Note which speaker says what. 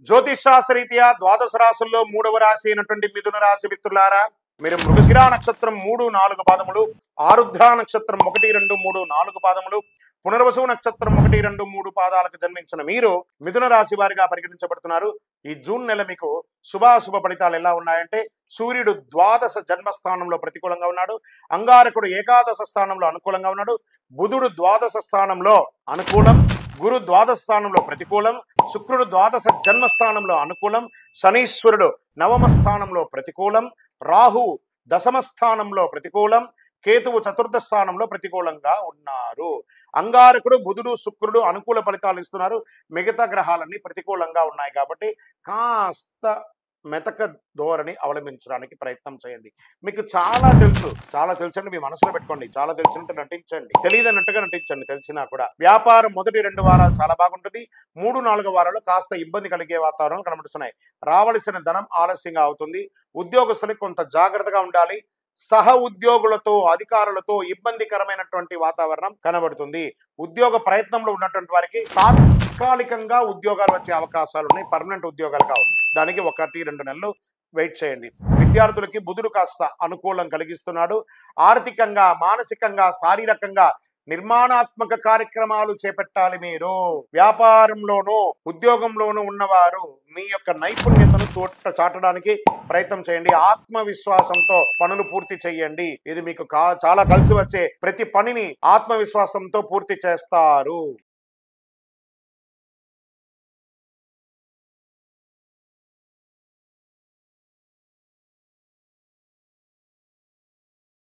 Speaker 1: జ్యోతిష్ శాస్త్రరీత్యా ద్వాదశ రాశుల్లో 3వ రాశి అయినటువంటి మిథున రాశి మిత్రులారా, మీరు మృగశిరా నక్షత్రం 3, 4 పాదములు, ఆరుద్ర నక్షత్రం 1, 2, 3, 4 పాదములు, పునర్వసు నక్షత్రం 1, 2, 3 పాదాలకు జన్మించిన మీరు మిథున రాశి వారిగా పరిగణించబడుతున్నారు. ఈ జూన్ నెల మీకు శుభాశుభ ఫలితాలు ఎలా ఉన్నాయంటే, సూర్యుడు ద్వాదశ జన్మస్థానంలో ప్రతికూలంగా ఉన్నాడు, అంగారకుడు ఏకాదశ స్థానంలో అనుకూలంగా ఉన్నాడు, బుధుడు ద్వాదశ స్థానంలో అనుకూలం, గురు ద్వాదశ స్థానంలో ప్రతికూలం, శుక్రుడు ద్వాదశ జన్మస్థానంలో అనుకూలం, శనీశ్వరుడు నవమ స్థానంలో ప్రతికూలం, రాహు దశమ స్థానంలో ప్రతికూలం, కేతువు చతుర్థ స్థానంలో ప్రతికూలంగా ఉన్నారు. అంగారకుడు బుధుడు శుక్రుడు అనుకూల ఫలితాలు ఇస్తున్నారు, మిగతా గ్రహాలన్నీ ప్రతికూలంగా ఉన్నాయి. కాబట్టి కాస్త మెతక ధోరణి అవలంబించడానికి ప్రయత్నం చేయండి. మీకు చాలా తెలుసండి, మీ మనసులో పెట్టుకోండి. చాలా తెలిసినట్టు నటించండి, తెలియదన్నట్టుగా నటించండి. తెలిసినా కూడా వ్యాపారం మొదటి 2 వారాలు చాలా బాగుంటుంది. 3, 4 వారాలు కాస్త ఇబ్బంది కలిగే వాతావరణం కనబడుతున్నాయి. రావలసిన ధనం ఆలస్యంగా అవుతుంది. ఉద్యోగస్తులకు కొంత జాగ్రత్తగా ఉండాలి. సహ ఉద్యోగులతో అధికారులతో ఇబ్బందికరమైనటువంటి వాతావరణం కనబడుతుంది. ఉద్యోగ ప్రయత్నంలో ఉన్నటువంటి వారికి తాత్కాలికంగా ఉద్యోగాలు వచ్చే అవకాశాలు ఉన్నాయి. పర్మనెంట్ ఉద్యోగాలు కావు. దానికి 1, 2 నెలలు వెయిట్ చేయండి. విద్యార్థులకి బుధుడు కాస్త అనుకూలం కలిగిస్తున్నాడు. ఆర్థికంగా, మానసికంగా, శారీరకంగా నిర్మాణాత్మక కార్యక్రమాలు చేపట్టాలి. మీరు వ్యాపారంలోనూ ఉద్యోగంలోనూ ఉన్నవారు మీ యొక్క నైపుణ్యతను చాటడానికి ప్రయత్నం చేయండి. ఆత్మవిశ్వాసంతో పనులు పూర్తి చేయండి. ఇది మీకు చాలా కలిసి వచ్చే ప్రతి పనిని ఆత్మవిశ్వాసంతో పూర్తి చేస్తారు.